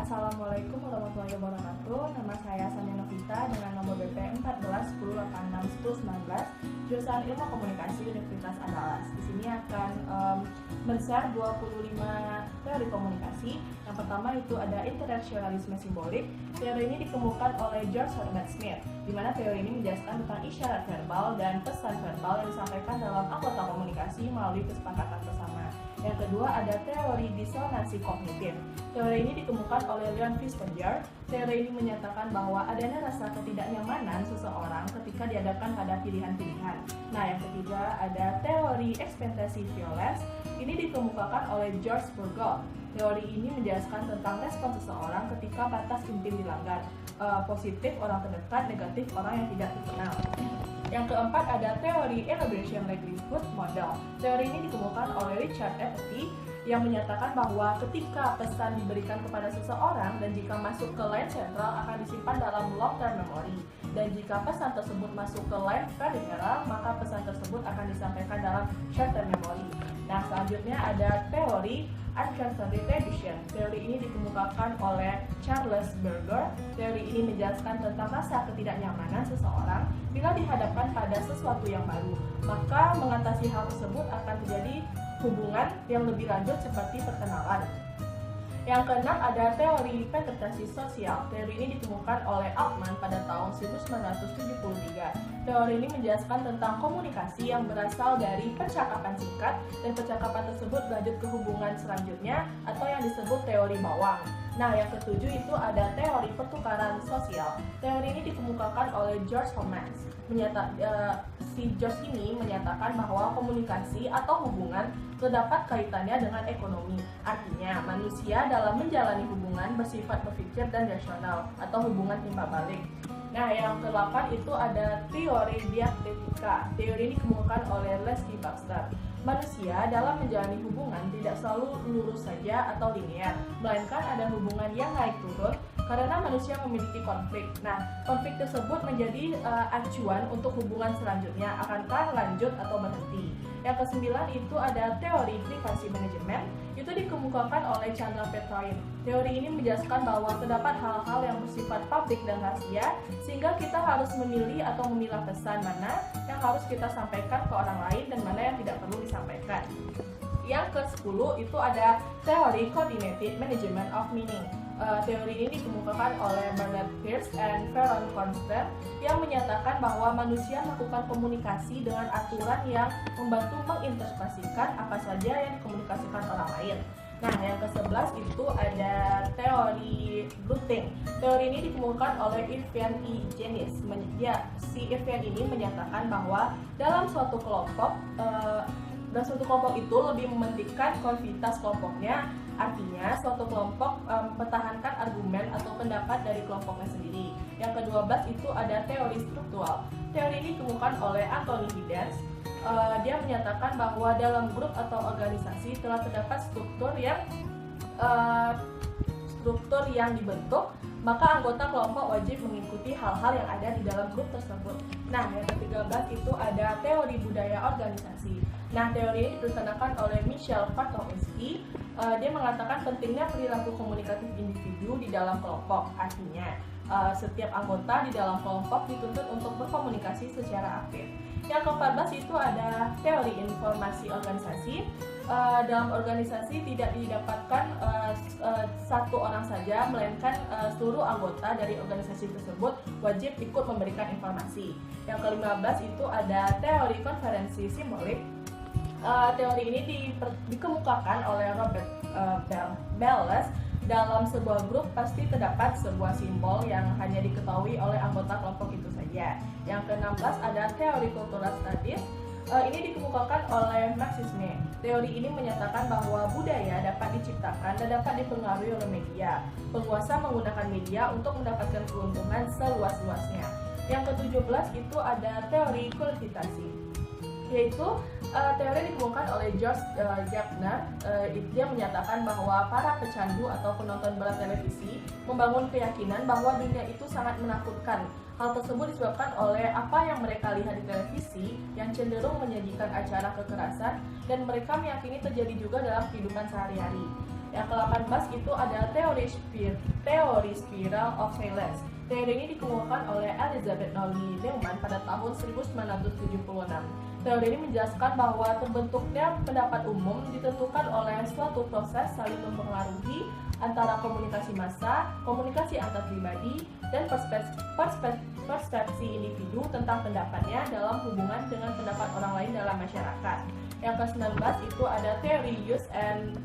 Assalamualaikum warahmatullahi wabarakatuh. Nama saya Sania Novita dengan nomor BP 1410861019, jurusan Ilmu Komunikasi Universitas Andalas. Di sini akan men-share 25 teori komunikasi. Yang pertama itu ada intertekstualisme simbolik. Teori ini dikemukakan oleh George Herbert Smith, di mana teori ini menjelaskan tentang isyarat verbal dan pesan verbal yang disampaikan dalam anggota komunikasi melalui kesepakatan bersama. Yang kedua ada teori disonansi kognitif. Teori ini dikemukakan oleh Leon Festinger. Teori ini menyatakan bahwa adanya rasa ketidaknyamanan seseorang ketika dihadapkan pada pilihan-pilihan. Nah, yang ketiga ada teori ekspektasi violence. Ini dikemukakan oleh George Bourgeois. Teori ini menjelaskan tentang respon seseorang ketika batas intim dilanggar. Positif orang terdekat, negatif orang yang tidak dikenal. Yang keempat ada teori elaboration likelihood model. Teori ini dikemukakan oleh Richard Appelty yang menyatakan bahwa ketika pesan diberikan kepada seseorang dan jika masuk ke line sentral akan disimpan dalam long term memory, dan jika pesan tersebut masuk ke line peripheral maka pesan tersebut akan disampaikan dalam short term memory. Nah, selanjutnya ada teori unconscious attribution. Teori ini dikemukakan oleh Charles Berger. Teori ini menjelaskan tentang rasa ketidaknyamanan seseorang bila dihadapkan pada sesuatu yang baru. Maka mengatasi hal tersebut akan terjadi hubungan yang lebih lanjut seperti perkenalan. Yang keenam ada teori penetrasi sosial. Teori ini ditemukan oleh Altman pada tahun 1973. Teori ini menjelaskan tentang komunikasi yang berasal dari percakapan singkat dan percakapan tersebut berlanjut ke hubungan selanjutnya atau yang disebut teori bawang. Nah, yang ketujuh itu ada teori pertukaran sosial. Teori ini dikemukakan oleh George Homans. Si George ini menyatakan bahwa komunikasi atau hubungan terdapat kaitannya dengan ekonomi. Artinya, manusia dalam menjalani hubungan bersifat berpikir dan rasional atau hubungan timbal balik. Nah, yang ke-8 itu ada teori dialektika. Teori ini dikemukakan oleh Leslie Baxter. Manusia dalam menjalani hubungan tidak selalu lurus saja atau linear, melainkan ada hubungan yang naik turun karena manusia memiliki konflik. Nah, konflik tersebut menjadi acuan untuk hubungan selanjutnya, akankah lanjut atau berhenti. Yang ke-9 itu ada teori privasi manajemen. Itu dikemukakan oleh Chandra Petroin. Teori ini menjelaskan bahwa terdapat hal-hal yang bersifat publik dan rahasia, sehingga kita harus memilih atau memilah pesan mana yang harus kita sampaikan ke orang lain dan mana yang tidak perlu disampaikan. Yang ke-10 itu ada teori coordinated management of meaning. Teori ini dikemukakan oleh Bernard Peirce dan Feron Constant yang menyatakan bahwa manusia melakukan komunikasi dengan aturan yang membantu menginterpretasikan apa saja yang dikomunikasikan orang lain. Nah, yang ke-11 itu ada teori grouping. Teori ini dikemukakan oleh Irvin E. Janis. Si Irvin ini menyatakan bahwa dalam suatu kelompok itu lebih mementingkan konfidensialitas kelompoknya. Artinya, suatu kelompok mempertahankan argumen atau pendapat dari kelompoknya sendiri. Yang ke-12 itu ada teori struktural. Teori ini dikemukakan oleh Anthony Giddens. Dia menyatakan bahwa dalam grup atau organisasi telah terdapat struktur yang dibentuk, maka anggota kelompok wajib mengikuti hal-hal yang ada di dalam grup tersebut. Nah, yang ke-13 itu ada teori budaya organisasi. Nah, teori ini diperkenalkan oleh Michel Patowski. Dia mengatakan pentingnya perilaku komunikatif individu di dalam kelompok. Artinya, setiap anggota di dalam kelompok dituntut untuk berkomunikasi secara aktif. Yang ke-14 itu ada teori informasi organisasi. Dalam organisasi tidak didapatkan satu orang saja, melainkan seluruh anggota dari organisasi tersebut wajib ikut memberikan informasi. Yang ke-15 itu ada teori konferensi simbolik. Teori ini dikemukakan oleh Robert Belles. Dalam sebuah grup pasti terdapat sebuah simbol yang hanya diketahui oleh anggota kelompok itu saja. Yang ke-16 ada teori cultural studies. Ini dikemukakan oleh Marxisme. Teori ini menyatakan bahwa budaya dapat diciptakan dan dapat dipengaruhi oleh media. Penguasa menggunakan media untuk mendapatkan keuntungan seluas-luasnya. Yang ke-17 itu ada teori kualifikasi, yaitu teori dikemukakan oleh George Gardner. Dia menyatakan bahwa para pecandu atau penonton bola televisi membangun keyakinan bahwa dunia itu sangat menakutkan. Hal tersebut disebabkan oleh apa yang mereka lihat di televisi yang cenderung menyajikan acara kekerasan dan mereka meyakini terjadi juga dalam kehidupan sehari-hari. Yang ke-18 itu ada teori spiral of silence. Teori ini dikemukakan oleh Elizabeth Noelle Neumann pada tahun 1976. Teori ini menjelaskan bahwa terbentuknya pendapat umum ditentukan oleh suatu proses saling mempengaruhi antara komunikasi massa, komunikasi antar pribadi, dan persepsi individu tentang pendapatnya dalam hubungan dengan pendapat orang lain dalam masyarakat. Yang ke-19 itu ada teori use and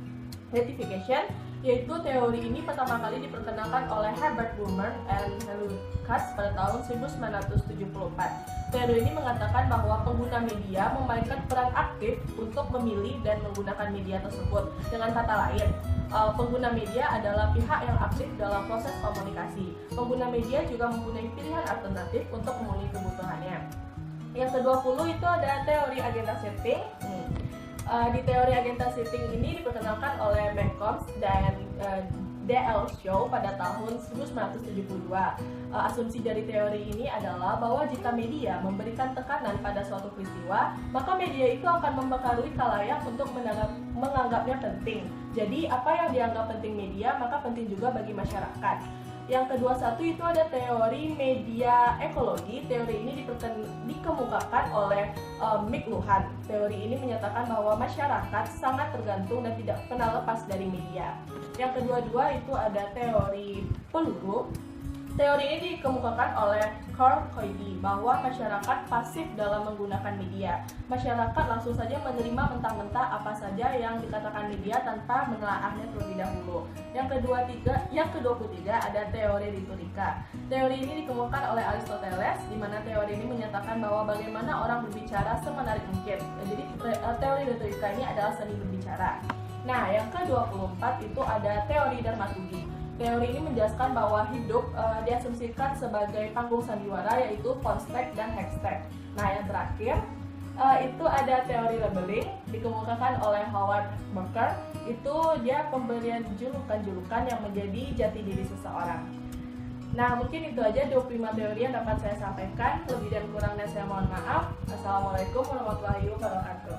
ratification, yaitu teori ini pertama kali diperkenalkan oleh Herbert Blumer dan Lucas pada tahun 1974. Teori ini mengatakan bahwa pengguna media memainkan peran aktif untuk memilih dan menggunakan media tersebut. Dengan kata lain, pengguna media adalah pihak yang aktif dalam proses komunikasi. Pengguna media juga mempunyai pilihan alternatif untuk memenuhi kebutuhannya. Yang ke-20 itu ada teori agenda setting. Di teori agenda setting ini diperkenalkan oleh Malcolm dan D.L. Shaw pada tahun 1972. Asumsi dari teori ini adalah bahwa jika media memberikan tekanan pada suatu peristiwa, maka media itu akan mempengaruhi khalayak untuk menganggapnya penting. Jadi apa yang dianggap penting media, maka penting juga bagi masyarakat. Yang ke-21 itu ada teori media ekologi. Teori ini dikemukakan oleh Mick Luhan. Teori ini menyatakan bahwa masyarakat sangat tergantung dan tidak pernah lepas dari media. Yang kedua itu ada teori peluru. Teori ini dikemukakan oleh Carl Coady bahwa masyarakat pasif dalam menggunakan media. Masyarakat langsung saja menerima mentah-mentah apa saja yang dikatakan media tanpa menelaahnya terlebih dahulu. Yang ke-23 ada teori retorika. Teori ini dikemukakan oleh Aristoteles, di mana teori ini menyatakan bahwa bagaimana orang berbicara semenarik mungkin. Jadi teori retorika ini adalah seni berbicara. Nah, yang ke-24 itu ada teori dramaturgi. Teori ini menjelaskan bahwa hidup diasumsikan sebagai panggung sandiwara, yaitu Von-Stech dan Hextech. Nah, yang terakhir itu ada teori labeling, dikemukakan oleh Howard Barker. Itu dia pemberian julukan-julukan yang menjadi jati diri seseorang. Nah, mungkin itu aja 25 teori yang dapat saya sampaikan. Lebih dan kurangnya saya mohon maaf. Assalamualaikum warahmatullahi wabarakatuh.